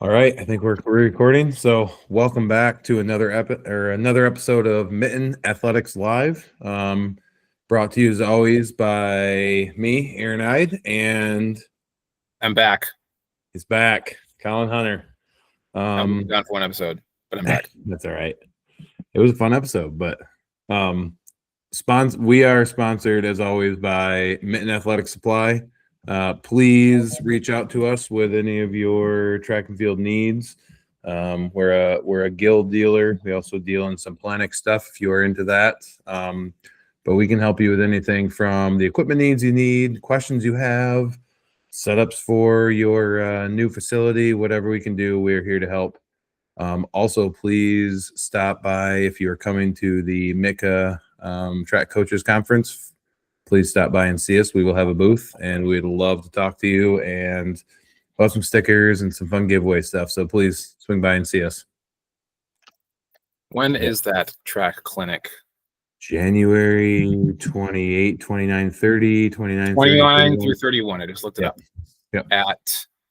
All right, I think we're recording. So, welcome back to another episode of Mitten Athletics Live. Brought to you as always by me, Aaron Ide, and I'm back. he's back, Colin Hunter. I'm gone for one episode, but I'm back. That's all right. It was a fun episode, but we are sponsored as always by Mitten Athletic Supply. Please reach out to us with any of your track and field needs. We're a guild dealer. We also deal in some Planic stuff if you are into that. But we can help you with anything from the equipment needs you need, questions you have, setups for your new facility, whatever we can do, we're here to help. Also, please stop by if you're coming to the MICA Track Coaches Conference. Please stop by and see us. We will have a booth, and we'd love to talk to you and have some stickers and some fun giveaway stuff. So please swing by and see us. When is that track clinic? January 28, 29, 30, 29, 29 through 31. I just looked it up. Yep.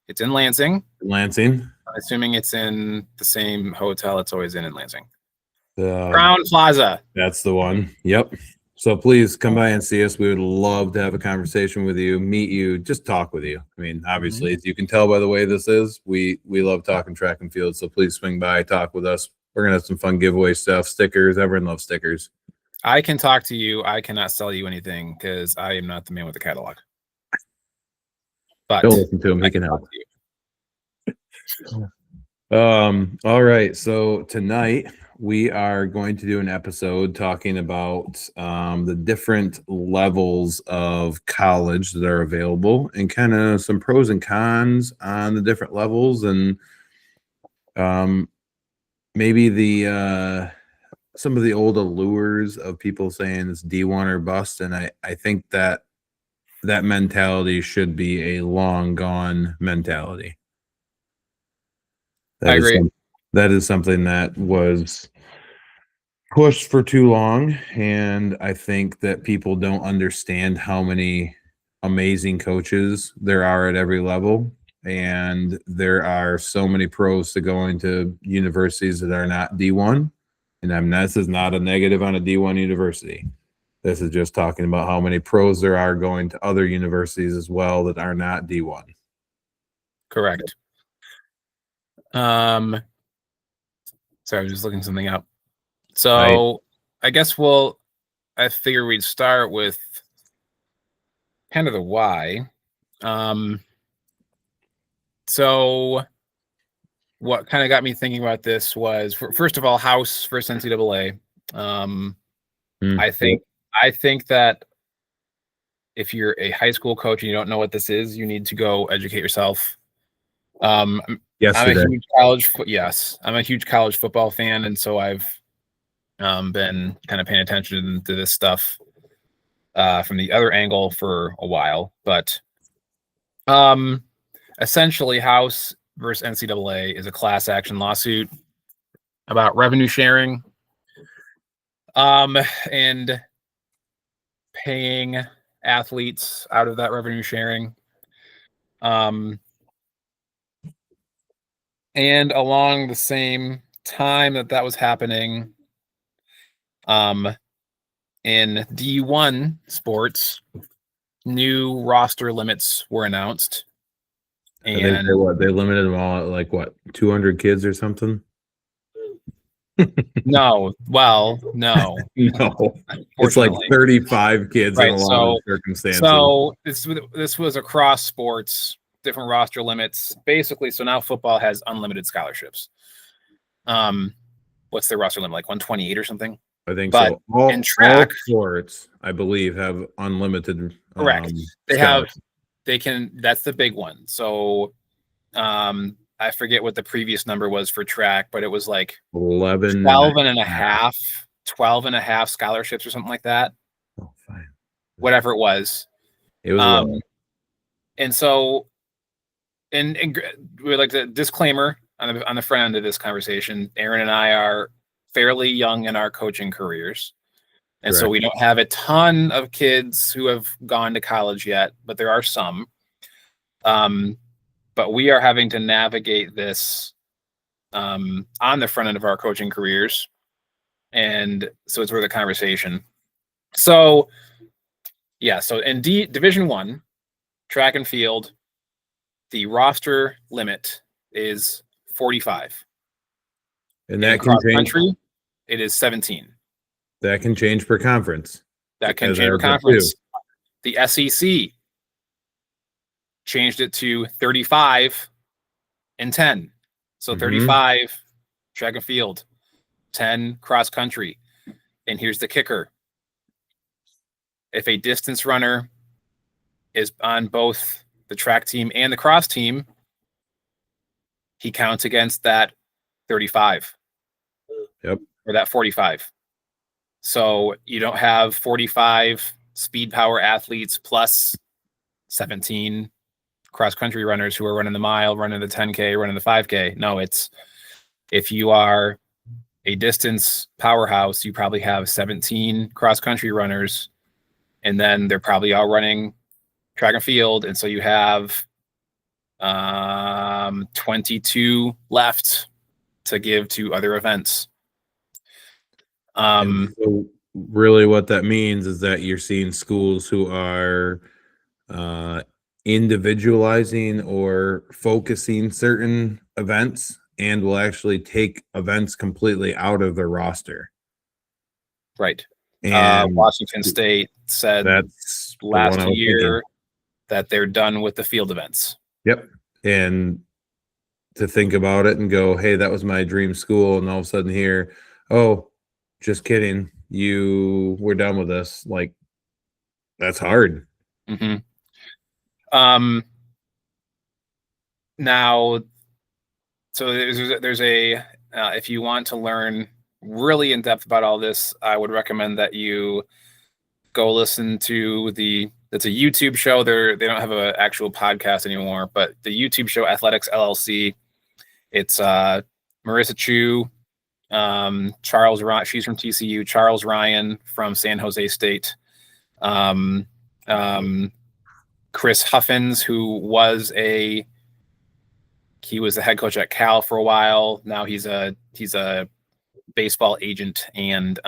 It's in Lansing. Lansing. I'm assuming it's in the same hotel it's always in Lansing. Crown Plaza. That's the one. Yep. So please come by and see us. We would love to have a conversation with you, meet you, just talk with you. I mean, obviously, as you can tell by the way this is, we love talking track and field. So please swing by, talk with us. We're going to have some fun giveaway stuff, stickers. Everyone loves stickers. I can talk to you. I cannot sell you anything because I am not the man with the catalog. But don't listen to him. He can help. All right. So tonight we are going to do an episode talking about the different levels of college that are available and kind of some pros and cons on the different levels, and maybe the some of the old allures of people saying it's D1 or bust. And I think that mentality should be a long gone mentality. I agree. That is something that was pushed for too long, and I think that people don't understand how many amazing coaches there are at every level, and there are so many pros to going to universities that are not D1. And I mean, this is not a negative on a D1 university. This is just talking about how many pros there are going to other universities as well that are not D1. Correct. Sorry, I was just looking something up. So I guess I figure we'd start with kind of the why. So what kind of got me thinking about this was, first of all, House versus NCAA. I think that if you're a high school coach and you don't know what this is, you need to go educate yourself. I'm a huge college football fan, and so I've been kind of paying attention to this stuff from the other angle for a while. But essentially, House versus NCAA is a class action lawsuit about revenue sharing and paying athletes out of that revenue sharing. And along the same time that was happening, in D1 sports, new roster limits were announced. And they limited them all at like 200 kids or something? No. It's like 35 kids in a lot of circumstances. So this was across sports, different roster limits, basically. So now football has unlimited scholarships. What's their roster limit, like 128 or something? I think so. In track, all sports, I believe, have unlimited. Correct. They can. That's the big one. So, I forget what the previous number was for track, but it was like 12 and a half scholarships or something like that. Oh, fine. Whatever it was. It was. And so, and we like the disclaimer on the front end of this conversation. Aaron and I are fairly young in our coaching careers. And Correct. So we don't have a ton of kids who have gone to college yet, but there are some. but we are having to navigate this on the front end of our coaching careers. And so it's worth a conversation. So yeah, so in Division I, track and field, the roster limit is 45. And that can change. Country, it is 17. That can change per conference. That can change per conference. The SEC changed it to 35 and 10. So 35 track and field, 10 cross country. And here's the kicker. If a distance runner is on both the track team and the cross team, he counts against that 35. Yep. Or that 45. So you don't have 45 speed power athletes plus 17 cross country runners who are running the mile, running the 10K, running the 5K. No, it's if you are a distance powerhouse, you probably have 17 cross country runners, and then they're probably all running track and field. And so you have 22 left to give to other events. So really what that means is that you're seeing schools who are individualizing or focusing certain events and will actually take events completely out of the roster. Right. And Washington State said that's last year that they're done with the field events. Yep. And to think about it and go, hey, that was my dream school. And all of a sudden here, oh, just kidding. We're done with this. Like, that's hard. Mm-hmm. Now, so there's a if you want to learn really in depth about all this, I would recommend that you go listen to it's a YouTube show. They don't have an actual podcast anymore, but the YouTube show Athletics LLC. It's Marissa Chu, Charles Ryan, she's from TCU, Charles Ryan from San Jose State, Chris Huffins, who was the head coach at Cal for a while. Now he's a baseball agent, and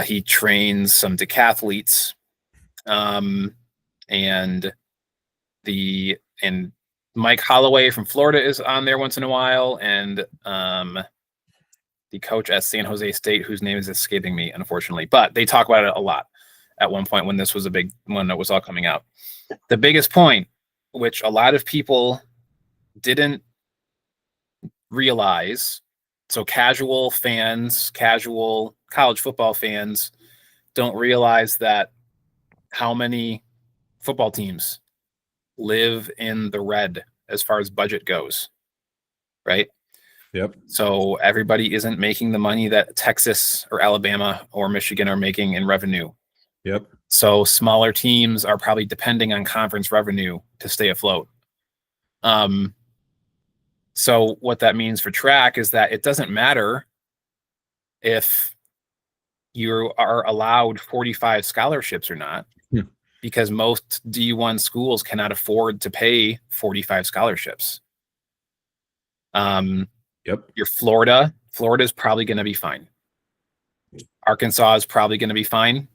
he trains some decathletes, and Mike Holloway from Florida is on there once in a while, and the coach at San Jose State, whose name is escaping me, unfortunately, but they talk about it a lot at one point when it was all coming out. The biggest point, which a lot of people didn't realize, so casual college football fans don't realize that how many football teams live in the red as far as budget goes, right? Yep. So everybody isn't making the money that Texas or Alabama or Michigan are making in revenue. Yep. So smaller teams are probably depending on conference revenue to stay afloat. So what that means for track is that it doesn't matter if you are allowed 45 scholarships or not, because most D1 schools cannot afford to pay 45 scholarships. Yep. Your Florida is probably going to be fine. Arkansas is probably going to be fine.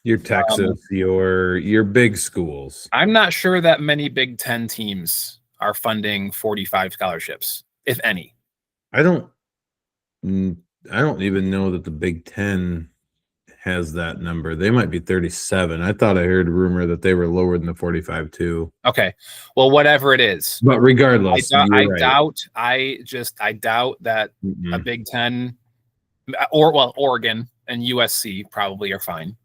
Your Texas, your big schools. I'm not sure that many Big Ten teams are funding 45 scholarships, if any. I don't even know that the Big Ten has that number. They might be 37. I thought I heard a rumor that they were lower than the 45 too. Okay. Well, whatever it is. But regardless, I doubt that a Big Ten Oregon and USC probably are fine.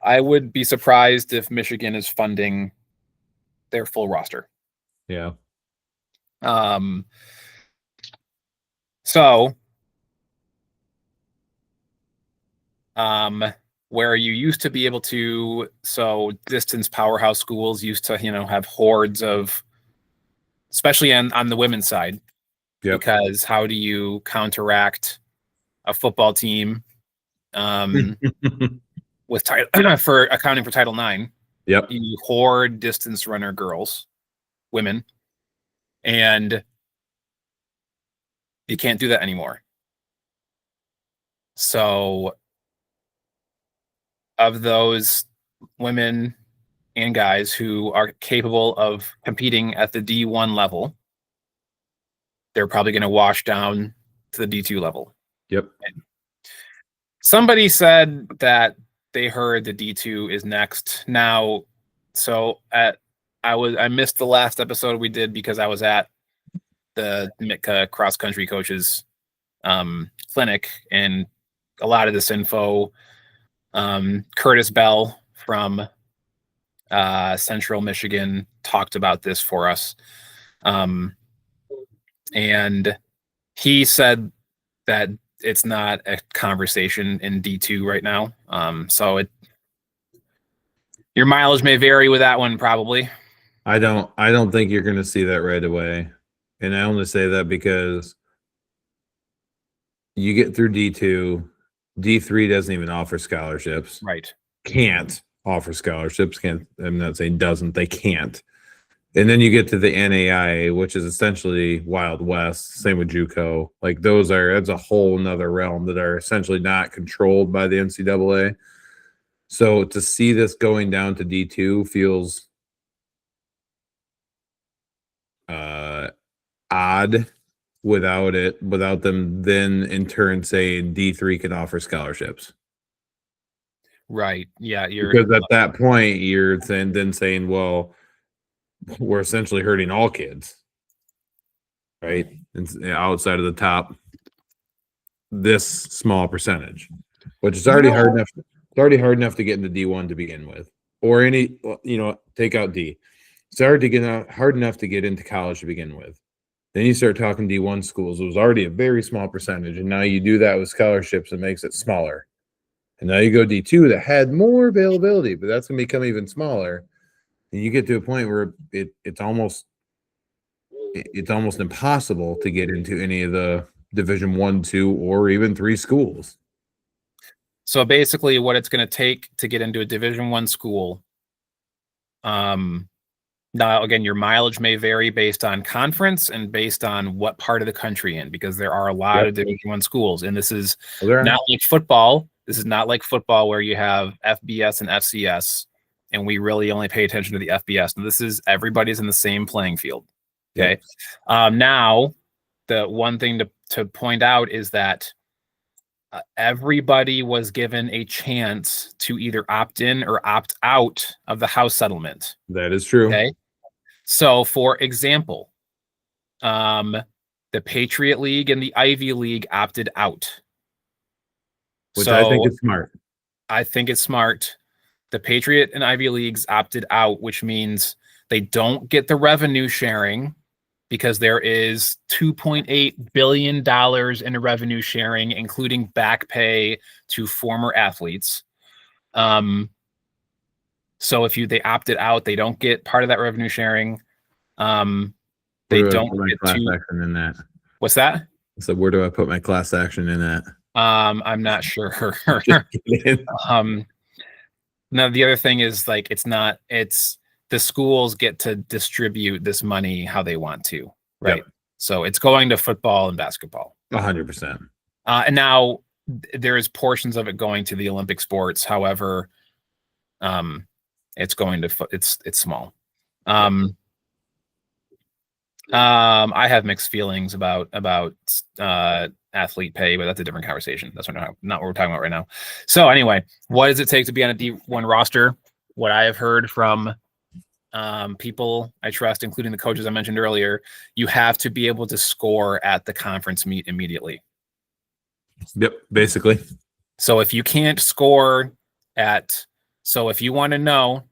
I would be surprised if Michigan is funding their full roster. Yeah. Where you used to be able to, so distance powerhouse schools used to, have hordes of, especially on the women's side, because how do you counteract a football team, with for accounting for Title IX? Yep. You hoard distance runner girls, women, and you can't do that anymore. So of those women and guys who are capable of competing at the D1 level, they're probably going to wash down to the D2 level. Yep. Somebody said that they heard the D2 is next. Now, so I missed the last episode we did because I was at the Mitka cross country coaches clinic, and a lot of this info, Curtis Bell from Central Michigan talked about this for us. And he said that it's not a conversation in D2 right now. So your mileage may vary with that one, probably. I don't think you're going to see that right away. And I only say that because you get through D2, D3 doesn't even offer scholarships. Right. Can't offer scholarships. Can't. I'm not saying doesn't. They can't. And then you get to the NAIA, which is essentially Wild West. Same with Juco. Like that's a whole nother realm that are essentially not controlled by the NCAA. So to see this going down to D2 feels odd without them then in turn saying D3 can offer scholarships. Right. Yeah. Because at that point you're saying, well, we're essentially hurting all kids, right? And outside of the top, this small percentage, which is already hard enough. It's already hard enough to get into D1 to begin with, or any, take out D. It's hard enough to get into college to begin with. Then you start talking D1 schools. It was already a very small percentage, and now you do that with scholarships, it makes it smaller. And now you go D2 that had more availability, but that's going to become even smaller. And you get to a point where it's almost impossible to get into any of the Division 1, 2, or even 3 schools. So basically, what it's going to take to get into a Division 1 school. Now, again, your mileage may vary based on conference and based on what part of the country in, because there are a lot of Division 1 schools, and this is not like football. This is not like football where you have FBS and FCS, and we really only pay attention to the FBS. And this is everybody's in the same playing field. Okay. Yep. Now, the one thing to point out is that everybody was given a chance to either opt in or opt out of the house settlement. That is true. Okay. So, for example, the Patriot League and the Ivy League opted out. Which I think is smart. I think it's smart. The Patriot and Ivy Leagues opted out, which means they don't get the revenue sharing, because there is $2.8 billion in revenue sharing, including back pay to former athletes. So if they opted out, they don't get part of that revenue sharing. They don't get class action in that. What's that? So where do I put my class action in that? I'm not sure. Now the other thing is, like, it's the schools get to distribute this money how they want to, right? Yep. So it's going to football and basketball. 100%. And now there is portions of it going to the Olympic sports. However, it's going to it's small. I have mixed feelings about athlete pay, but that's a different conversation. That's not what we're talking about right now. So anyway, what does it take to be on a D1 roster? What I have heard from people I trust, including the coaches I mentioned earlier, you have to be able to score at the conference meet immediately. Yep, basically. So if you can't score if you want to know,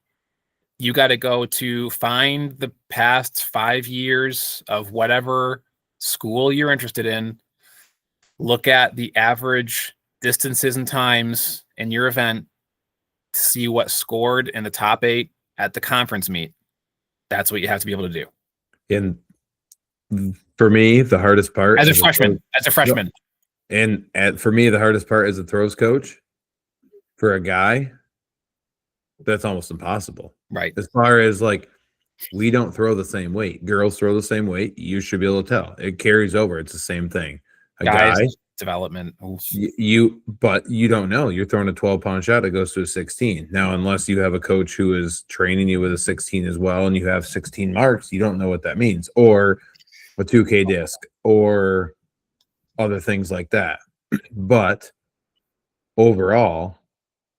you got to go to find the past 5 years of whatever school you're interested in, look at the average distances and times in your event to see what scored in the top 8 at the conference meet. That's what you have to be able to do. And for me, the hardest part as a freshman. And for me, the hardest part as a throws coach for a guy that's almost impossible. Right. As far as like, we don't throw the same weight. Girls throw the same weight. You should be able to tell. It carries over. It's the same thing. A Guys, guy, development. Oof. but you don't know. You're throwing a 12-pound shot that goes to a 16. Now, unless you have a coach who is training you with a 16 as well, and you have 16 marks, you don't know what that means. Or a 2K disc, or other things like that. But overall,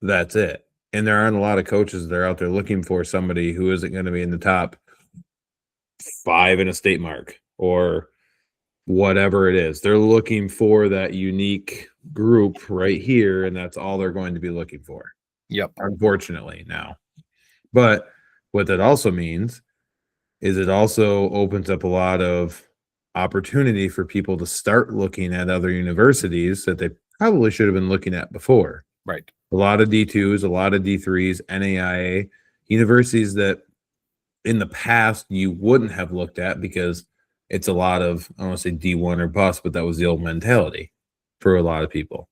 that's it. And there aren't a lot of coaches that are out there looking for somebody who isn't going to be in the top 5 in a state mark or whatever it is. They're looking for that unique group right here, and that's all they're going to be looking for. Yep. Unfortunately now. But what that also means is it also opens up a lot of opportunity for people to start looking at other universities that they probably should have been looking at before. Right. A lot of D2s, a lot of D3s, NAIA, universities that in the past you wouldn't have looked at because it's a lot of, I don't want to say D1 or bust, but that was the old mentality for a lot of people.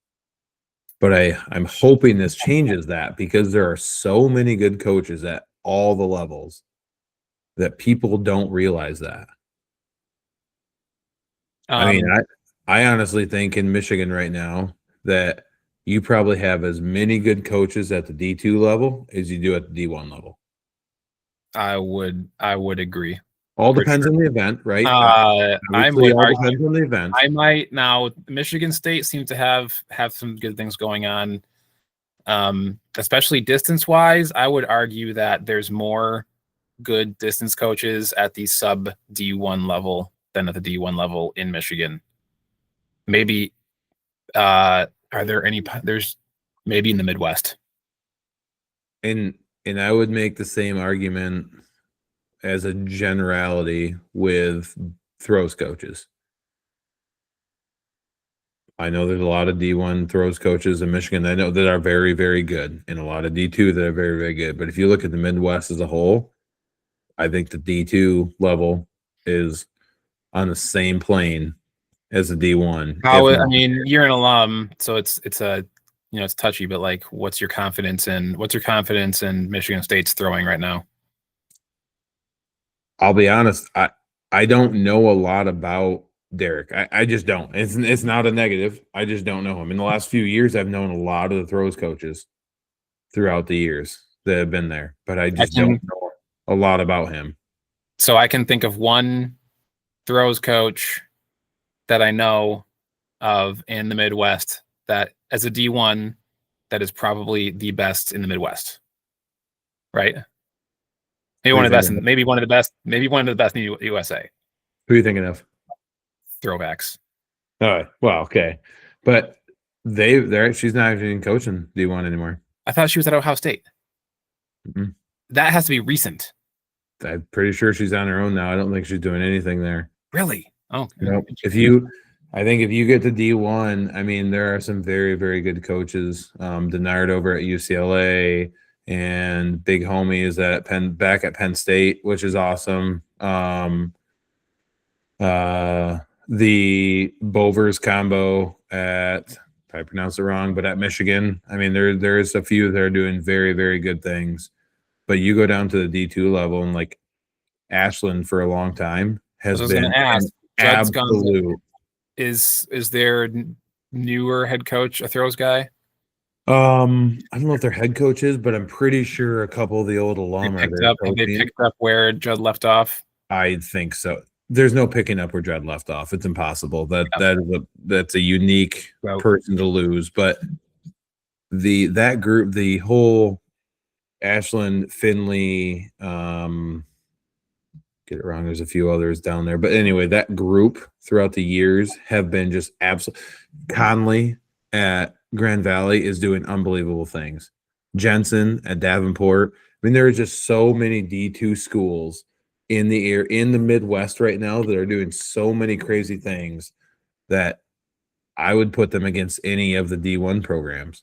But I'm hoping this changes that, because there are so many good coaches at all the levels that people don't realize that. I mean, I honestly think in Michigan right now that you probably have as many good coaches at the D2 level as you do at the D1 level. I would agree. All depends on the event, right? I would all argue, depends on the event. I might now. Michigan State seems to have some good things going on, especially distance wise. I would argue that there's more good distance coaches at the sub D1 level than at the D1 level in Michigan. Maybe are there any? There's maybe in the Midwest. And I would make the same argument as a generality with throws coaches. I know there's a lot of D1 throws coaches in Michigan I know that are very, very good, and a lot of D2 that are very, very good. But if you look at the Midwest as a whole, I think the D2 level is on the same plane as the D1. I mean, you're an alum, so it's a it's touchy, but like, what's your confidence in Michigan State's throwing right now? I'll be honest, I don't know a lot about Derek. I just don't. It's not a negative. I just don't know him. In the last few years, I've known a lot of the throws coaches throughout the years that have been there, but I just don't know a lot about him. So I can think of one throws coach that I know of in the Midwest that, as a D1, that is probably the best in the Midwest. Right? Maybe one of the best. Maybe one of the best in the USA. Who are you thinking of? Throwbacks. Oh, well, okay, but she's not even coaching D1 anymore. I thought she was at Ohio State. Mm-hmm. That has to be recent. I'm pretty sure she's on her own now. I don't think she's doing anything there. Really? Oh, nope. I think if you get to D1, I mean, there are some very, very good coaches. Denard over at UCLA, and Big Homie is back at Penn State, which is awesome. The Bovers combo if I pronounce it wrong, but at Michigan, I mean, there's a few that are doing very, very good things. But you go down to the D2 level, and like Ashland for a long time has been an absolute. Is there newer head coach a throws guy? I don't know if their head coach is, but I'm pretty sure a couple of the old alum have they picked up where Judd left off? I think so. There's no picking up where Judd left off. It's impossible. That's a unique person to lose. But that group, the whole Ashland, Finley, get it wrong, there's a few others down there. But anyway, that group throughout the years have been just absolute. Conley at Grand Valley is doing unbelievable things. Jensen at Davenport. I mean, there are just so many D2 schools in the Midwest right now that are doing so many crazy things that I would put them against any of the D1 programs.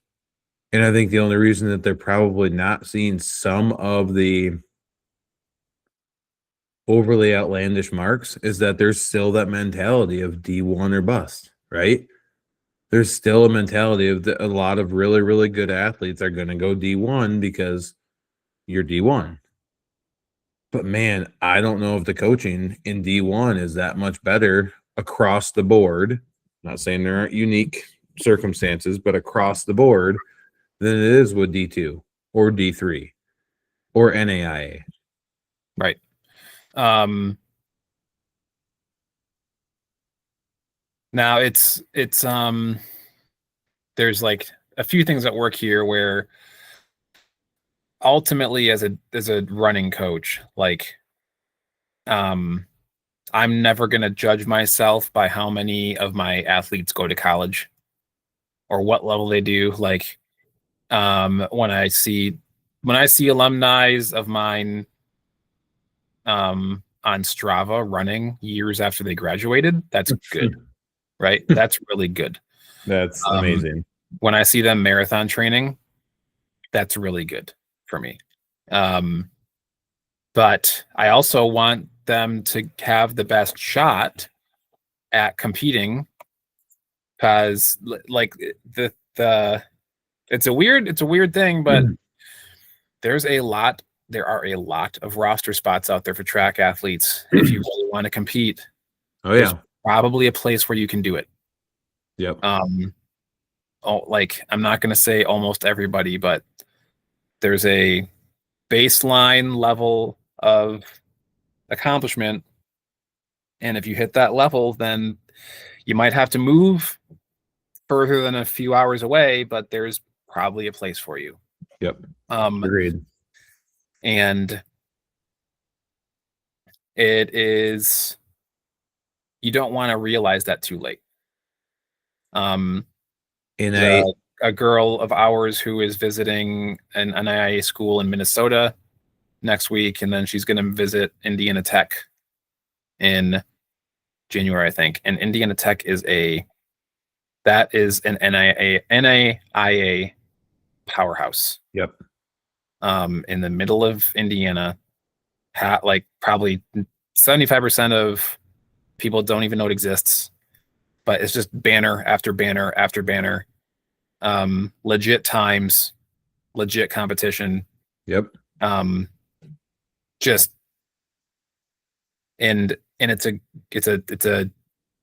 And I think the only reason that they're probably not seeing some of the overly outlandish marks is that there's still that mentality of D1 or bust, right? There's still a mentality of a lot of really, really good athletes are going to go D1 because you're D1. But man, I don't know if the coaching in D1 is that much better across the board. Not saying there aren't unique circumstances, but across the board than it is with D2 or D3 or NAIA. Right. Now it's there's like a few things at work here where ultimately as a running coach, like I'm never going to judge myself by how many of my athletes go to college or what level they do. Like when I see alumni of mine on Strava running years after they graduated, that's good. Right? That's really good. That's amazing. When I see them marathon training, that's really good for me. But I also want them to have the best shot at competing, because like the it's a weird thing, but there are a lot of roster spots out there for track athletes. If you really want to compete, there's probably a place where you can do it. Yep. Like I'm not going to say almost everybody, but there's a baseline level of accomplishment, and if you hit that level, then you might have to move further than a few hours away, but there's probably a place for you. Yep. Agreed. And it is, you don't want to realize that too late. A girl of ours who is visiting an NAIA school in Minnesota next week, and then she's going to visit Indiana Tech in January, I think. And Indiana Tech is an NAIA powerhouse. Yep. In the middle of Indiana, like probably 75% of people don't even know it exists, but it's just banner after banner after banner. Legit times, legit competition. Yep. Just and it's a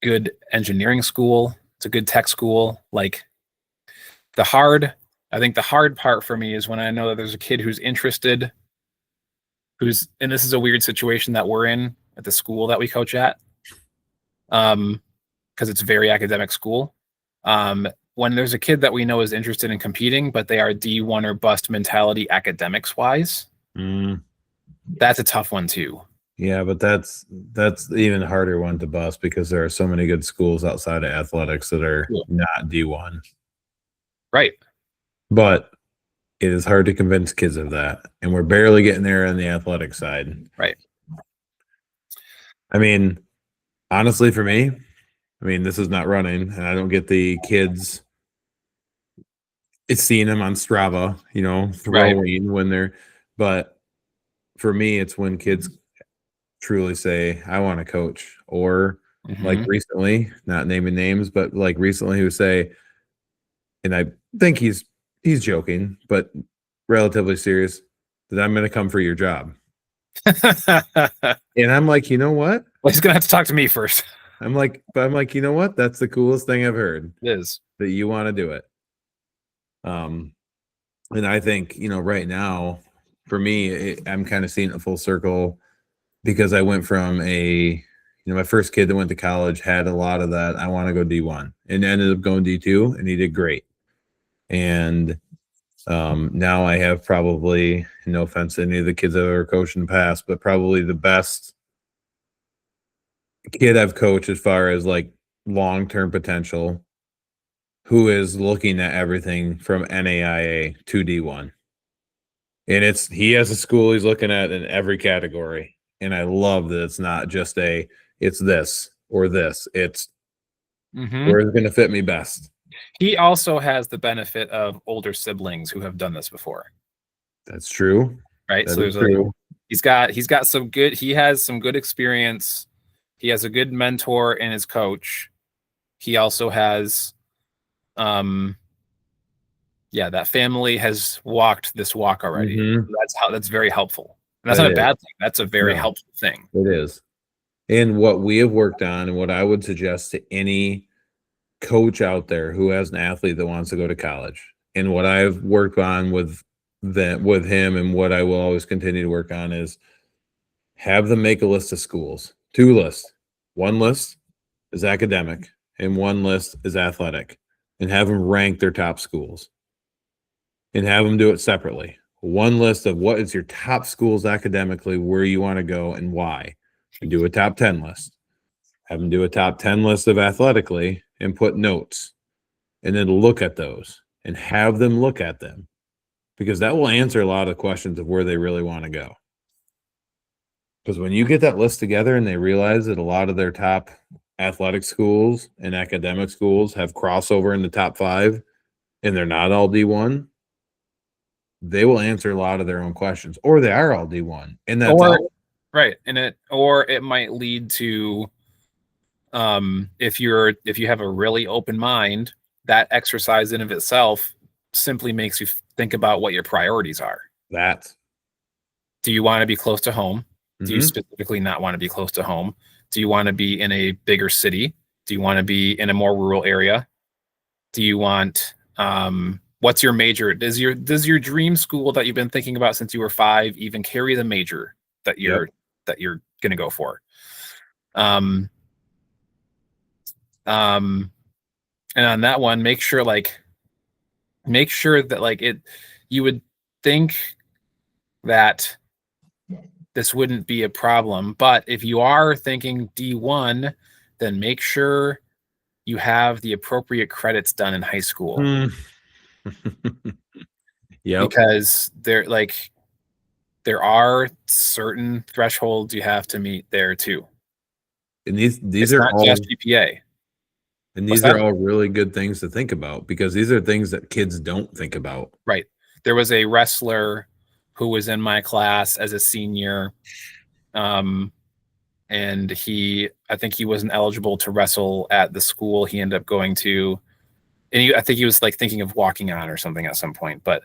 good engineering school. It's a good tech school. Like I think the hard part for me is when I know that there's a kid who's interested, and this is a weird situation that we're in at the school that we coach at, because it's a very academic school. When there's a kid that we know is interested in competing, but they are D1 or bust mentality academics wise, that's a tough one too. Yeah, but that's even harder one to bust, because there are so many good schools outside of athletics that are not D1. Right. But it is hard to convince kids of that, and we're barely getting there on the athletic side. Right. I mean, honestly, for me, this is not running, and I don't get the kids. It's seeing them on Strava, throwing when they're, but for me, it's when kids truly say, I want to coach, or like recently, not naming names, but like recently who say, and I think he's joking, but relatively serious, that I'm going to come for your job. And I'm like, you know what? Well, he's going to have to talk to me first. I'm like, you know what? That's the coolest thing I've heard. It is. That you want to do it. And I think, right now, for me, I'm kind of seeing it full circle, because I went from my first kid that went to college had a lot of that. I want to go D1, and ended up going D2, and he did great. And now I have probably, no offense to any of the kids I've ever coached in the past, but probably the best kid I've coached as far as like long-term potential, who is looking at everything from NAIA to D1. And he has a school he's looking at in every category. And I love that it's not just it's this or this. It's where it's going to fit me best. He also has the benefit of older siblings who have done this before. That's true. Right. So he has some good experience. He has a good mentor in his coach. He also has, yeah, that family has walked this walk already. Mhm. That's very helpful. And that's That not a is. bad thing. That's a very No. helpful thing. It is. And what we have worked on, and what I would suggest to any coach out there who has an athlete that wants to go to college, and what I've worked on with him, and what I will always continue to work on, is have them make a list of schools. 2 lists. One list is academic, and one list is athletic, and have them rank their top schools, and have them do it separately. One list of what is your top schools academically, where you want to go, and why. And do a top 10 list. Have them do a top 10 list of athletically and put notes, and then look at those and have them look at them, because that will answer a lot of questions of where they really want to go. Because when you get that list together and they realize that a lot of their top athletic schools and academic schools have crossover in the top 5 and they're not all D1, they will answer a lot of their own questions, or they are all D1. And that's all. Right. And it might lead to, if you have a really open mind, that exercise in of itself simply makes you think about what your priorities are. Do you want to be close to home? Do you specifically not want to be close to home? Do you want to be in a bigger city? Do you want to be in a more rural area? Do you want, what's your major? Does your dream school that you've been thinking about since you were 5 even carry the major that you're going to go for? And on that one, make sure that like you would think that this wouldn't be a problem, but if you are thinking D1, then make sure you have the appropriate credits done in high school. Yep. Because there are certain thresholds you have to meet there too. And these It's are not all just GPA. And these are all really good things to think about, because these are things that kids don't think about. Right. There was a wrestler who was in my class as a senior, and I think he wasn't eligible to wrestle at the school he ended up going to, and I think he was like thinking of walking on or something at some point, but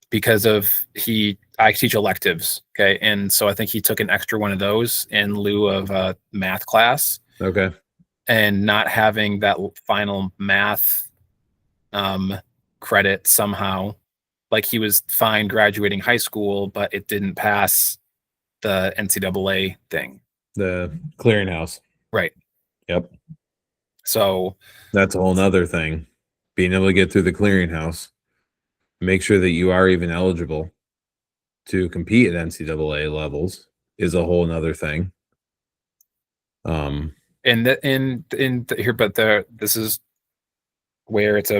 because I teach electives, okay, and so I think he took an extra one of those in lieu of a math class. Okay. And not having that final math credit somehow, like he was fine graduating high school, but it didn't pass the NCAA thing. The clearinghouse. Right. Yep. So that's a whole nother thing. Being able to get through the clearinghouse, make sure that you are even eligible to compete at NCAA levels is a whole nother thing. This is where it's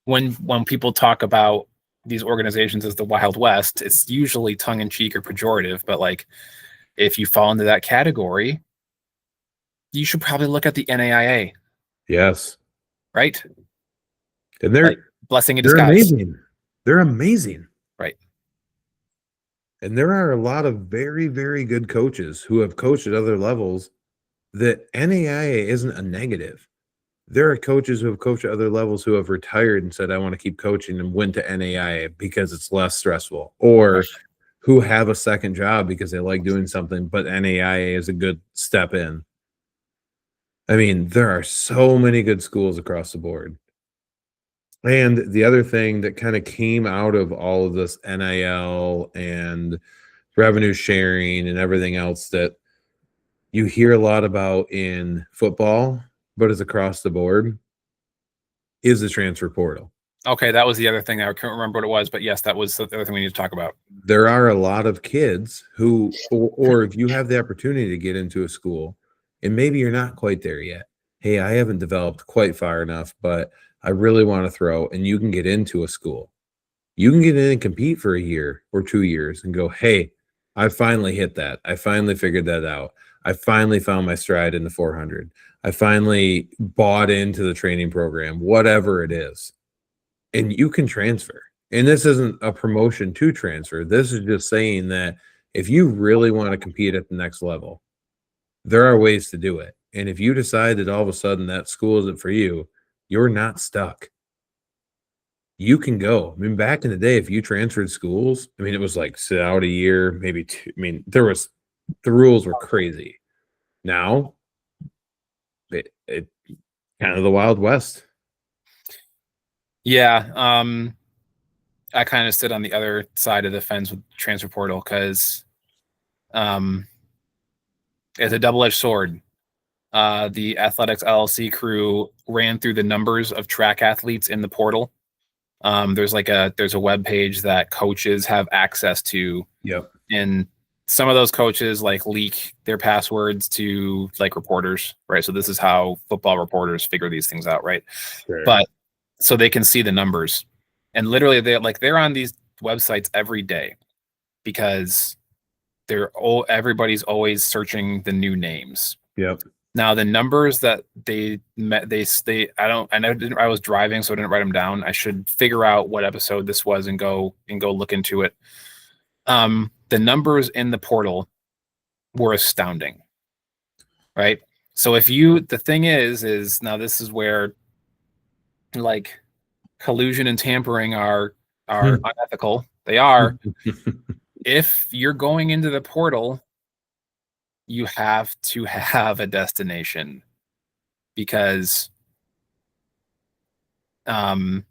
when people talk about these organizations as the Wild West, it's usually tongue in cheek or pejorative, but like if you fall into that category, you should probably look at the NAIA. Yes. Right. And they're blessing in disguise. They're amazing. Right. And there are a lot of very, very good coaches who have coached at other levels that NAIA isn't a negative. There are coaches who have coached at other levels who have retired and said, I want to keep coaching, and went to NAIA because it's less stressful, or who have a second job because they like doing something, but NAIA is a good step in. I mean, there are so many good schools across the board. And the other thing that kind of came out of all of this NIL and revenue sharing and everything else that you hear a lot about in football, but is across the board, is the transfer portal. Okay, that was the other thing. I can't remember what it was, but yes, that was the other thing we need to talk about. There are a lot of kids who, or if you have the opportunity to get into a school and maybe you're not quite there yet. Hey, I haven't developed quite far enough, but I really want to throw, and you can get into a school. You can get in and compete for a year or 2 years and go, hey, I finally hit that. I finally figured that out. I finally found my stride in the 400. I finally bought into the training program, whatever it is. And you can transfer. And this isn't a promotion to transfer. This is just saying that if you really want to compete at the next level, there are ways to do it. And if you decide that all of a sudden that school isn't for you, You're not stuck. You can go. I mean, back in the day, if you transferred schools, I mean, it was like sit out a year, maybe two. I mean, the rules were crazy. Now, it kind of the Wild West. Yeah. I kind of sit on the other side of the fence with transfer portal because it's a double-edged sword. The Athletics LLC crew ran through the numbers of track athletes in the portal. There's a web page that coaches have access to. Yep. And some of those coaches like leak their passwords to like reporters, right? So this is how football reporters figure these things out, right? Sure. But so they can see the numbers. And literally they're on these websites every day because everybody's always searching the new names. Yep. Now the numbers that I was driving, so I didn't write them down. I should figure out what episode this was and go look into it. The numbers in the portal were astounding, right? So the thing is now this is where like collusion and tampering are unethical. They are. If you're going into the portal, you have to have a destination because or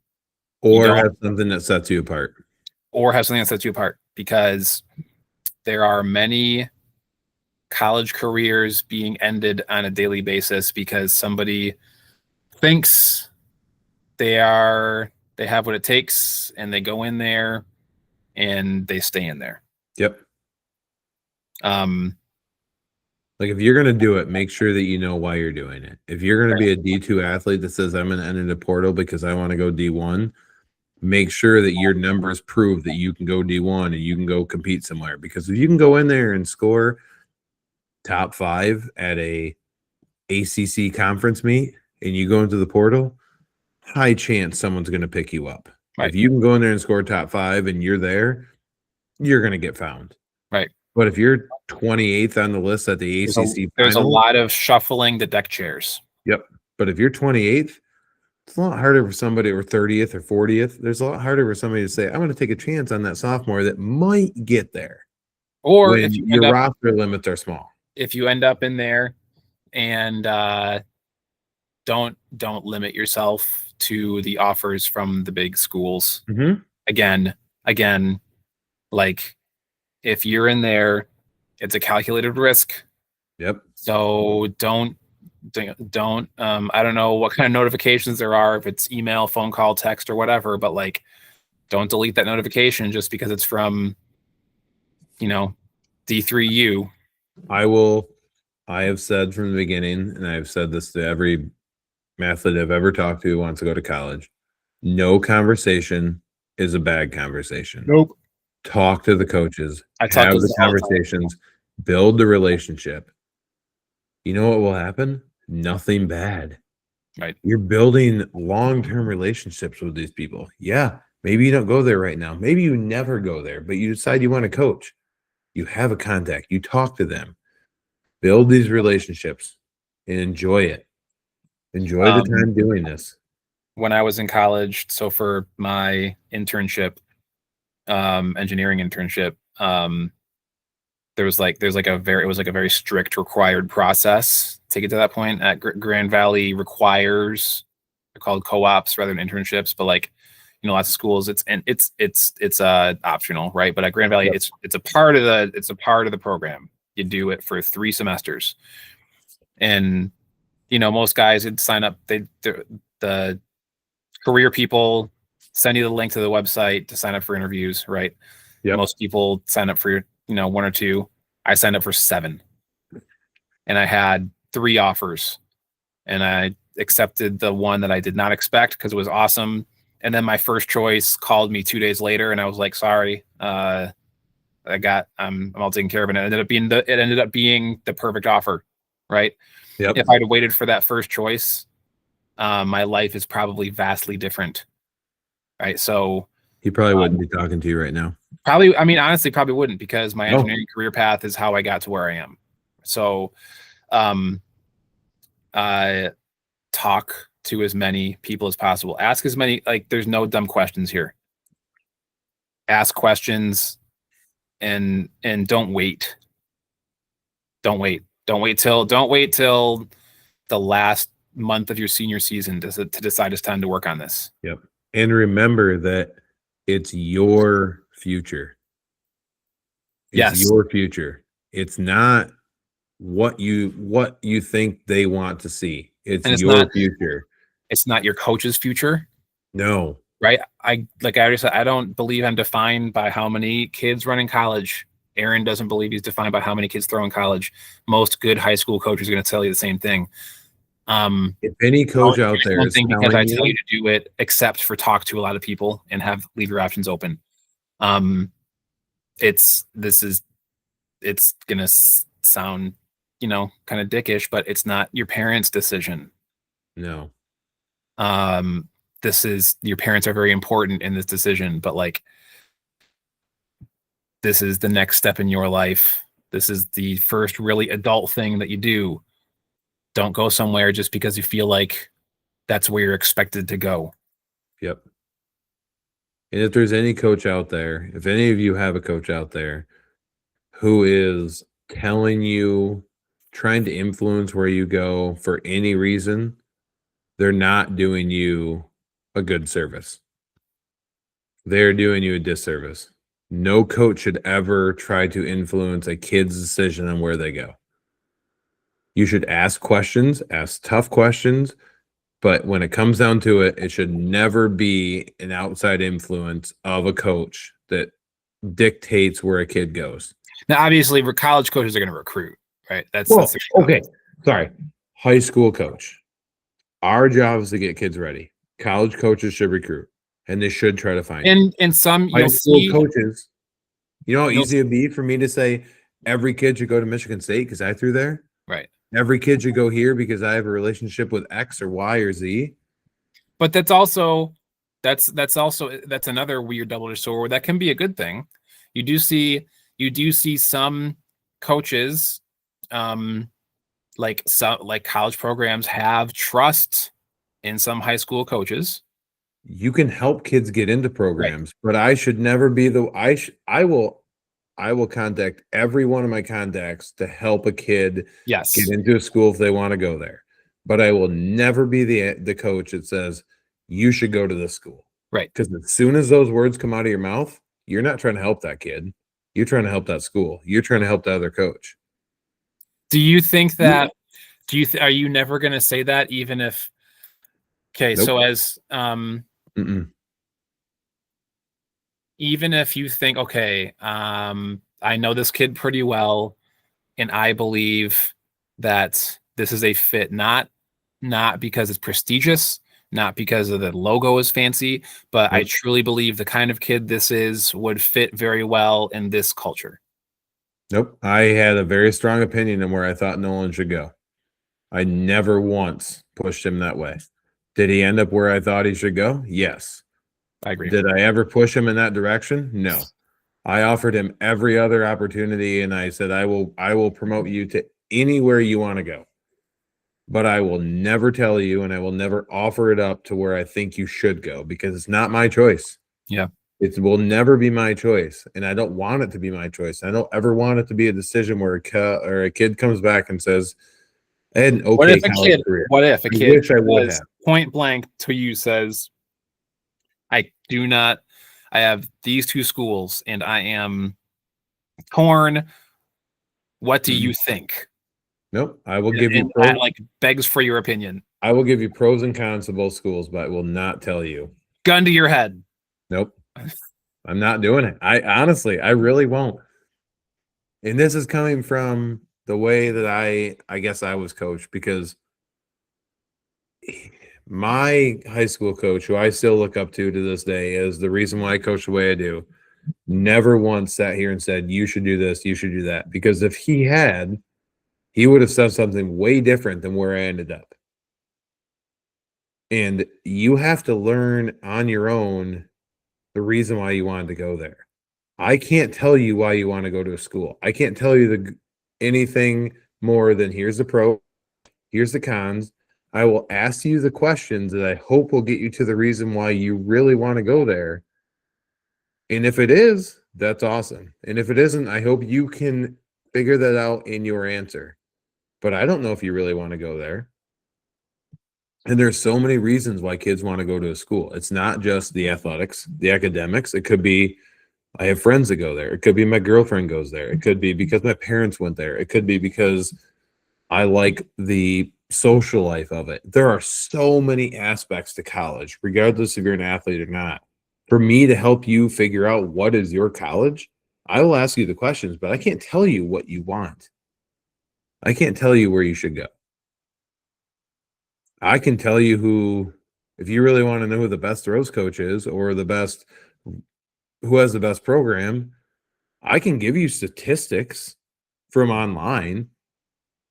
have something that sets you apart. Because there are many college careers being ended on a daily basis because somebody thinks they have what it takes and they go in there and they stay in there. Yep. Like if you're going to do it, make sure that you know why you're doing it. If you're going to be a D2 athlete that says I'm going to enter the portal because I want to go D1, make sure that your numbers prove that you can go D1 and you can go compete somewhere. Because if you can go in there and score top 5 at a ACC conference meet and you go into the portal, high chance someone's going to pick you up. Right. If you can go in there and score top 5 and you're there, you're going to get found. Right. But if you're 28th on the list at the ACC there's a lot of shuffling the deck chairs. Yep. But if you're 28th, it's a lot harder for somebody, or 30th or 40th. There's a lot harder for somebody to say, I'm going to take a chance on that sophomore that might get there. Or if your roster limits are small. If you end up in there and don't limit yourself to the offers from the big schools. Mm-hmm. Again, like if you're in there, it's a calculated risk. Yep. So don't I don't know what kind of notifications there are, if it's email, phone call, text, or whatever, but like don't delete that notification just because it's from D3U. I have said from the beginning, and I've said this to every athlete I've ever talked to who wants to go to college, no conversation is a bad conversation. Nope. Talk to the coaches, have the conversations, build the relationship. You know what will happen? Nothing bad. Right. You're building long-term relationships with these people. Yeah, maybe you don't go there right now. Maybe you never go there, but you decide you want to coach. You have a contact. You talk to them. Build these relationships and enjoy it. Enjoy the time doing this. When I was in college, so for my internship, engineering internship, it was like a very strict required process to get to that point. At Grand Valley requires, they're called co-ops rather than internships, but like lots of schools it's optional, right? But at Grand Valley, yep. it's a part of the program. You do it for 3 semesters, and most guys would sign up. The career people send you the link to the website to sign up for interviews, right? Yep. Most people sign up for 1 or 2. I signed up for 7, and I had 3 offers, and I accepted the one that I did not expect because it was awesome. And then my first choice called me 2 days later, and I was like, "Sorry, I'm all taken care of." And it ended up being the perfect offer, right? Yep. If I'd have waited for that first choice, my life is probably vastly different, right? So he probably wouldn't be talking to you right now. Probably, I mean, honestly, probably wouldn't, because my engineering career path is how I got to where I am. So, talk to as many people as possible. Ask as many, like, there's no dumb questions here. Ask questions and don't wait. Don't wait till the last month of your senior season to decide it's time to work on this. Yep. And remember that it's your future. It's your future. It's not what you think they want to see. It's your future. It's not your coach's future. No. Right? I already said, I don't believe I'm defined by how many kids run in college. Aaron doesn't believe he's defined by how many kids throw in college. Most good high school coaches are going to tell you the same thing. If any coach out there is because I tell you to do it, except for talk to a lot of people and leave your options open. It's gonna sound, kind of dickish, but it's not your parents' decision. No. Your parents are very important in this decision, but this is the next step in your life. This is the first really adult thing that you do. Don't go somewhere just because you feel like that's where you're expected to go. Yep. And if there's any coach out there, if any of you have a coach out there who is telling you, trying to influence where you go for any reason, they're not doing you a good service. They're doing you a disservice. No coach should ever try to influence a kid's decision on where they go. You should ask questions, ask tough questions, but when it comes down to it, it should never be an outside influence of a coach that dictates where a kid goes. Now, obviously, college coaches are going to recruit, right? That's okay. Sorry. High school coach. Our job is to get kids ready. College coaches should recruit, and they should try to find and some high school coaches. You know how easy it'd be for me to say every kid should go to Michigan State because I threw there? Right. Every kid should go here because I have a relationship with X or Y or Z. But that's another weird double-edged sword. That can be a good thing. You do see some coaches, like college programs have trust in some high school coaches. You can help kids get into programs, right. But I should never be I will contact every one of my contacts to help a kid get into a school if they want to go there. But I will never be the coach that says you should go to this school. Right. Because as soon as those words come out of your mouth, you're not trying to help that kid. You're trying to help that school. You're trying to help the other coach. Do you think that are you never going to say that even if nope. So as even if you think, okay, I know this kid pretty well, and I believe that this is a fit, not because it's prestigious, not because of the logo is fancy, but I truly believe the kind of kid this would fit very well in this culture. Nope. I had a very strong opinion on where I thought Nolan should go. I never once pushed him that way. Did he end up where I thought he should go? Yes. I agree. Did I ever push him in that direction? No. I offered him every other opportunity, and I said, I will promote you to anywhere you want to go. But I will never tell you, and I will never offer it up to where I think you should go, because it's not my choice. Yeah. It will never be my choice, and I don't want it to be my choice. I don't ever want it to be a decision where a kid comes back and says, I had an okay college career. What if a kid says, point blank to you says, I have these two schools and I am torn. What do you think? Nope. I will give you that begs for your opinion. I will give you pros and cons of both schools, but I will not tell you. Gun to your head. Nope. I'm not doing it. I really won't. And this is coming from the way that I guess I was coached, because my high school coach, who I still look up to this day, is the reason why I coach the way I do, never once sat here and said, you should do this, you should do that. Because if he had, he would have said something way different than where I ended up. And you have to learn on your own the reason why you wanted to go there. I can't tell you why you want to go to a school. I can't tell you anything more than here's the pro, here's the cons. I will ask you the questions that I hope will get you to the reason why you really want to go there. And if it is, that's awesome. And if it isn't, I hope you can figure that out in your answer. But I don't know if you really want to go there. And there's so many reasons why kids want to go to a school. It's not just the athletics, the academics. It could be I have friends that go there. It could be my girlfriend goes there. It could be because my parents went there. It could be because I like the social life of it. There are so many aspects to college, regardless if you're an athlete or not. For me to help you figure out what is your college, I will ask you the questions, but I can't tell you what you want. I can't tell you where you should go. I can tell you who, if you really want to know who the best throws coach is or the best, who has the best program, I can give you statistics from online,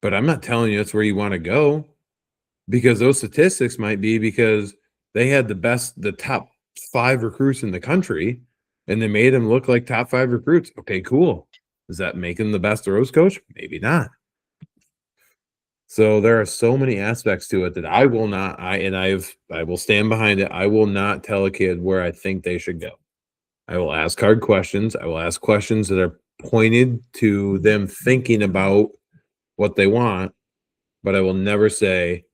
but I'm not telling you that's where you want to go, because those statistics might be because they had the top 5 recruits in the country, and they made them look like top 5 recruits. Okay, cool. Does that make them the best throws coach? Maybe not. So there are so many aspects to it that I will not, I will stand behind it. I will not tell a kid where I think they should go. I will ask hard questions. I will ask questions that are pointed to them thinking about what they want, but I will never say,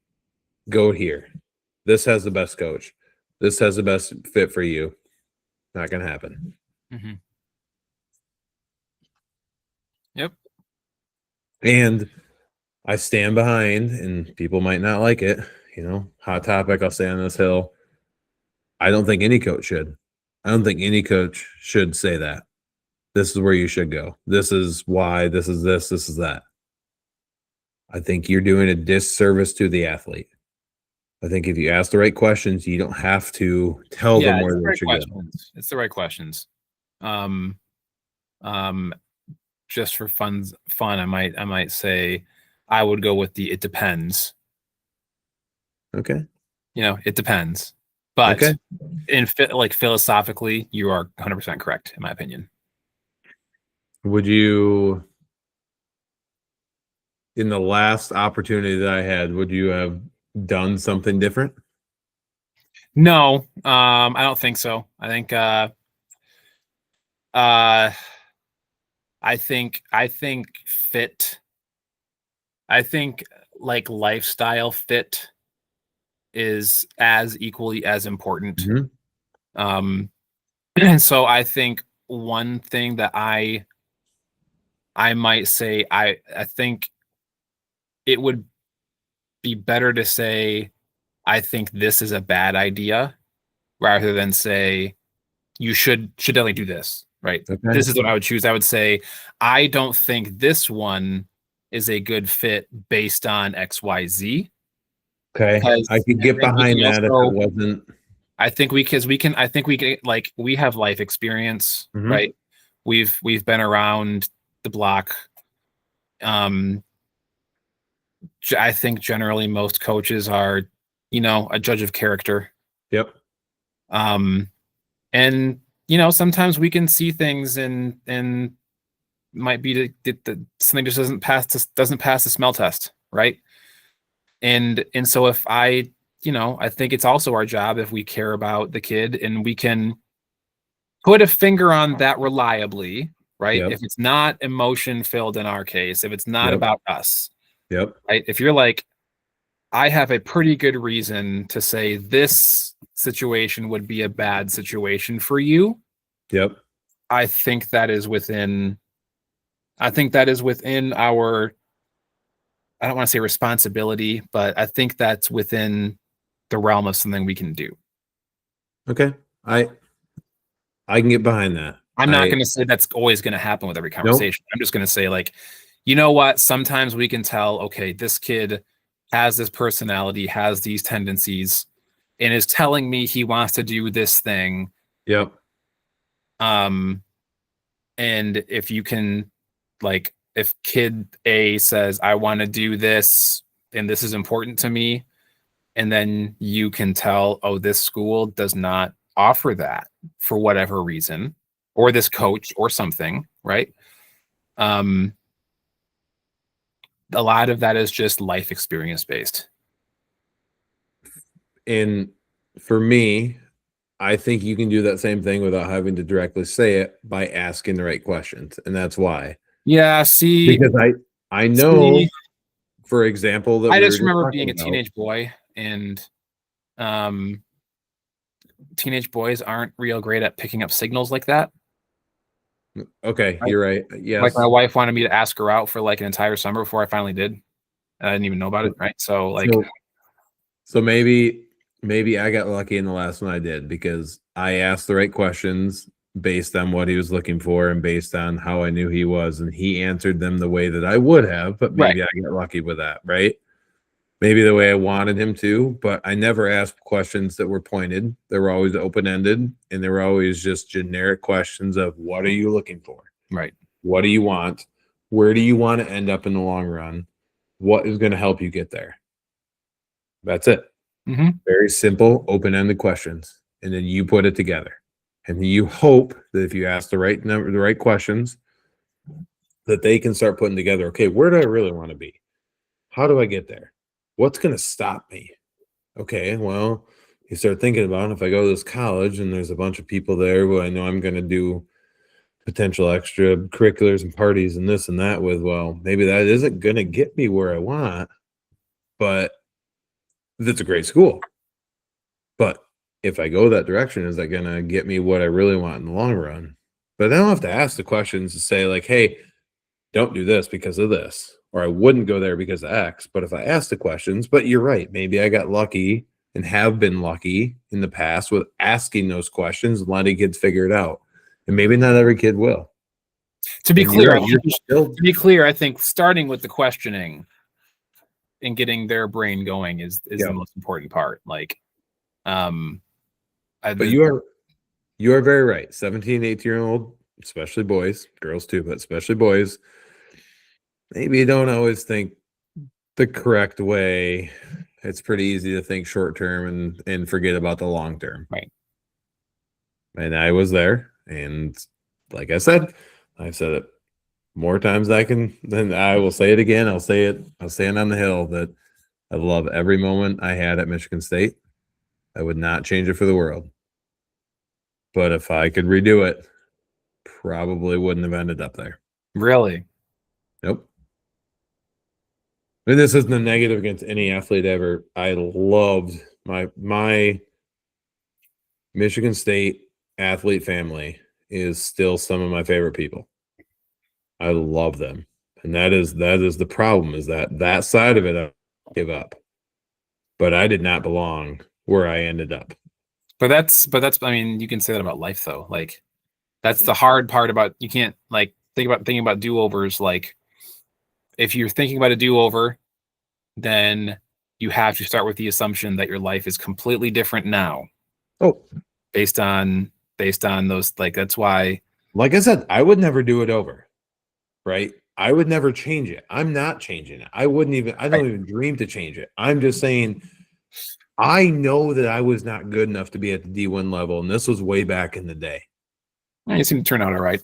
go here. This has the best coach. This has the best fit for you. Not going to happen. Mm-hmm. Yep. And I stand behind, and people might not like it, hot topic. I'll stay on this hill. I don't think any coach should. I don't think any coach should say that. This is where you should go. This is why. This is this. This is that. I think you're doing a disservice to the athlete. I think if you ask the right questions, you don't have to tell them where they should go. It's the right questions. Just for fun, I might say I would go with the it depends. Okay. It depends. But okay. Philosophically, you are 100% correct, in my opinion. Would you, in the last opportunity that I had, would you have done something different? No, I don't think so. I think fit. I think lifestyle fit is as equally as important. Mm-hmm. And so I think one thing that I might say, I think it would be better to say, I think this is a bad idea, rather than say you should definitely do this. Right. Okay. This is what I would choose. I would say, I don't think this one is a good fit based on XYZ. Okay. I could get behind that if it wasn't. I think we have life experience, mm-hmm. right? We've been around the block. I think generally most coaches are, a judge of character. Yep. And sometimes we can see things and might be that something just doesn't pass the smell test, right? And so if I think it's also our job, if we care about the kid and we can put a finger on that reliably, right? Yep. If it's not emotion filled in our case, if it's not about us, yep. Right? If you're like, I have a pretty good reason to say this situation would be a bad situation for you. Yep. I think that is within our, I don't want to say responsibility, but I think that's within the realm of something we can do. Okay. I can get behind that. I'm not going to say that's always going to happen with every conversation. Nope. I'm just going to say, you know what? Sometimes we can tell, okay, this kid has this personality, has these tendencies, and is telling me he wants to do this thing. Yep. And if you can, if kid A says, I want to do this, and this is important to me, and then you can tell, oh, this school does not offer that for whatever reason, or this coach or something, right? A lot of that is just life experience based. And for me, I think you can do that same thing without having to directly say it by asking the right questions. And that's why. Yeah, see, Because I know, for example, that I we were just just remember talking being a about. teenage boy, and teenage boys aren't real great at picking up signals like that. Okay, Right? you're right. Yes. Like my wife wanted me to ask her out for like an entire summer before I finally did. I didn't even know about it, right? So like, so maybe I got lucky in the last one I did because I asked the right questions based on what he was looking for and based on how I knew he was, and he answered them the way that I would have, but maybe I got lucky with that, right? Maybe the way I wanted him to, but I never asked questions that were pointed. They were always open-ended, and they were always just generic questions of what are you looking for? right. What do you want? Where do you want to end up in the long run? What is going to help you get there? That's it. Mm-hmm. Very simple, open-ended questions. And then you put it together. And you hope that if you ask the right number, the right questions, that they can start putting together, okay, where do I really want to be? How do I get there? What's going to stop me? Okay, well, you start thinking about if I go to this college and there's a bunch of people there who I know I'm going to do potential extra curriculars and parties and this and that with, well, maybe that isn't going to get me where I want, but that's a great school. But if I go that direction, is that going to get me what I really want in the long run? But I don't have to ask the questions to say, like, hey, don't do this because of this, or I wouldn't go there because of X. But if I ask the questions, but you're right, maybe I got lucky and have been lucky in the past with asking those questions and letting kids figure it out. And maybe not every kid will. To be clear, I I think starting with the questioning and getting their brain going is the most important part. Like, but you are very right. 17, 18-year-old, especially boys, girls too, but especially boys, maybe you don't always think the correct way. It's pretty easy to think short term and forget about the long term. Right. And I was there, and like I said, I've said it more times than I will say it again. I'll stand on the hill that I love every moment I had at Michigan State. I would not change it for the world. But if I could redo it, probably wouldn't have ended up there. Really? Nope. And this isn't a negative against any athlete ever. I loved my Michigan State athlete family is still some of my favorite people. I love them. And that is the problem, is that side of it I give up. But I did not belong where I ended up. But that's I mean, you can say that about life though. Like, that's the hard part about, you can't like thinking about do-overs. Like, if you're thinking about a do-over, then you have to start with the assumption that your life is completely different now. Oh, based on those, like, that's why, like I said, I would never do it over. Right? I would never change it. I'm not changing it. I don't even dream to change it. I'm just saying, I know that I was not good enough to be at the D1 level, and this was way back in the day. You seem to turn out all right.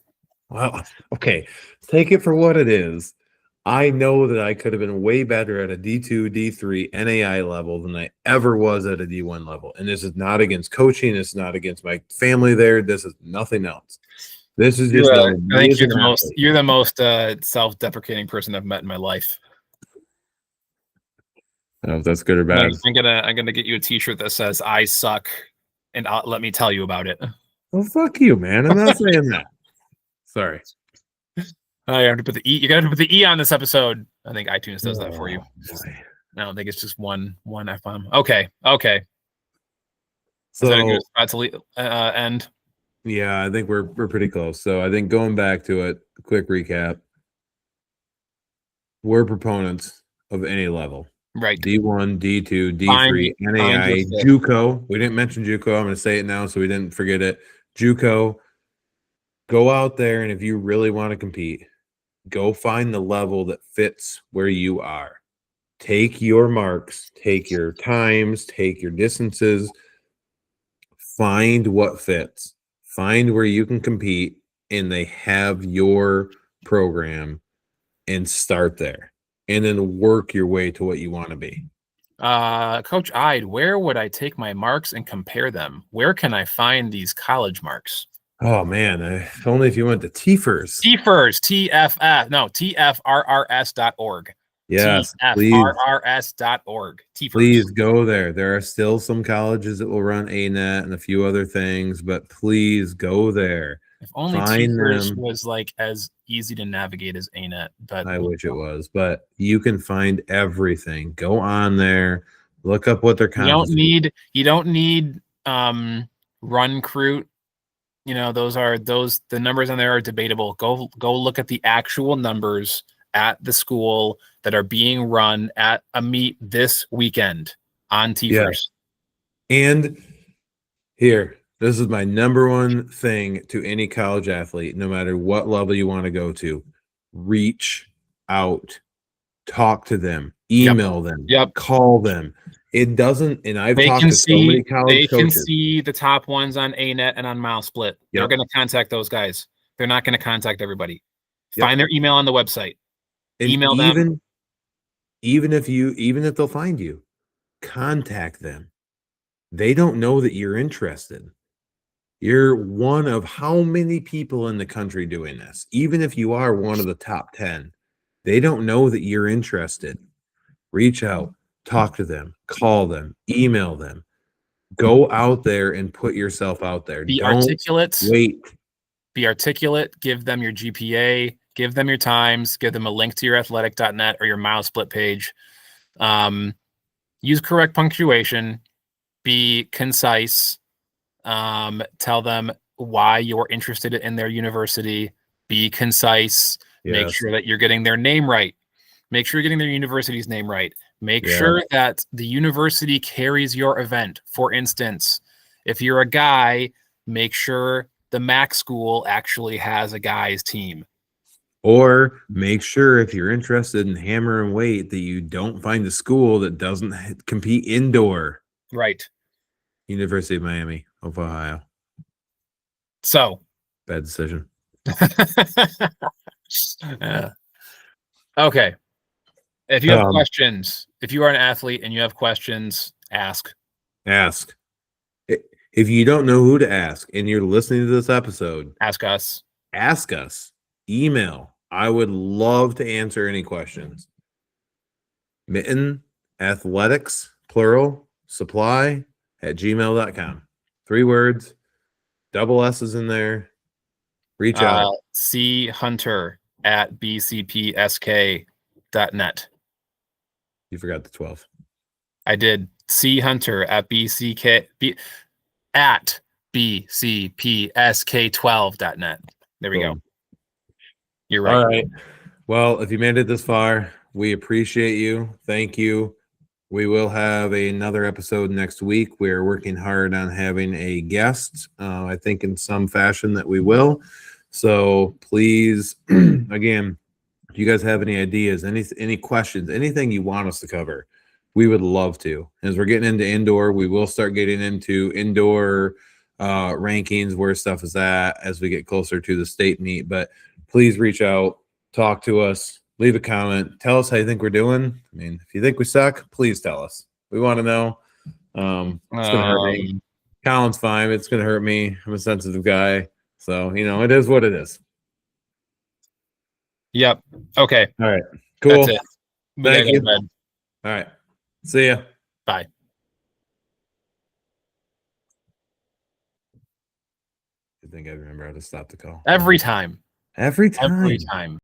Well, okay, take it for what it is. I know that I could have been way better at a D2, D3, NAI level than I ever was at a D1 level. And this is not against coaching. It's not against my family there. This is nothing else. This is just. I think you're the most self-deprecating person I've met in my life. I don't know if that's good or bad. I'm gonna get you a T-shirt that says "I suck," and let me tell you about it. Well, fuck you, man. I'm not saying that. Sorry. You have to put the E. You got to put the E on this episode. I think iTunes does that for you. Boy. I don't think it's just one F-bomb. Okay. So, is that a good spot to end? Yeah, I think we're pretty close. So I think going back to it, quick recap. We're proponents of any level. Right. D1, D2, D3, NAI, Juco. We didn't mention Juco. I'm going to say it now so we didn't forget it. Juco. Go out there, and if you really want to compete, go find the level that fits where you are. Take your marks, take your times, take your distances. Find what fits. Find where you can compete, and they have your program, and start there. And then work your way to what you want to be. Coach Ide, where would I take my marks and compare them? Where can I find these college marks? Oh man, if only if you went to TFRS. TFRS, TFF, no, TFRRS.org. Yes, TFRRS.org. please TFRS. go there. There are still some colleges that will run ANET and a few other things, but please go there. If only Find TFRS them. was like as easy to navigate as ANET, but I wish it was, but you can find everything. Go on there, look up what their conference. You don't need run crew. You know, the numbers on there are debatable. Go look at the actual numbers at the school that are being run at a meet this weekend on TFRS. Yeah. And here, this is my number one thing to any college athlete, no matter what level you want to go to. Reach out, talk to them, email them, call them. It doesn't, and I've talked to so many college coaches. They can see the top ones on ANET and on MileSplit. They're going to contact those guys. They're not going to contact everybody. Find their email on the website. And email them. Even if they'll find you, contact them. They don't know that you're interested. You're one of how many people in the country doing this? Even if you are one of the top 10, they don't know that you're interested. Reach out, talk to them, call them, email them. Go out there and put yourself out there. Don't articulate. Wait. Be articulate. Give them your GPA. Give them your times. Give them a link to your athletic.net or your MileSplit page. Use correct punctuation. Be concise. Tell them why you're interested in their university. Be concise. Yes. Make sure that you're getting their name right. Make sure you're getting their university's name right. Make sure that the university carries your event. For instance, if you're a guy, make sure the MAC school actually has a guys team. Or make sure if you're interested in hammer and weight that you don't find a school that doesn't compete indoor. Right. University of Miami of Ohio. So. Bad decision. Okay. If you have questions, if you are an athlete and you have questions, ask. Ask. If you don't know who to ask and you're listening to this episode, ask us. Ask us. Email. I would love to answer any questions. Mitten Athletics, plural, supply @gmail.com. 3 words, double S's in there. Reach out. C Hunter @bcpsk.net. You forgot the 12. I did. C Hunter @bcpsk12.net. There we go. You're right. All right. Well, if you made it this far, we appreciate you. Thank you. We will have another episode next week. We're working hard on having a guest. I think in some fashion that we will. So please, again, if you guys have any ideas, any questions, anything you want us to cover, we would love to. As we're getting into indoor, we will start getting into indoor rankings, where stuff is at as we get closer to the state meet. But please reach out, talk to us, leave a comment, tell us how you think we're doing. I mean, if you think we suck, please tell us. We want to know. It's gonna hurt me. Colin's fine. It's gonna hurt me. I'm a sensitive guy, so it is what it is. Yep. Okay. All right. Cool. That's it. Thank you. All right. See ya. Bye. I think I remember how to stop the call. Every time. Every time.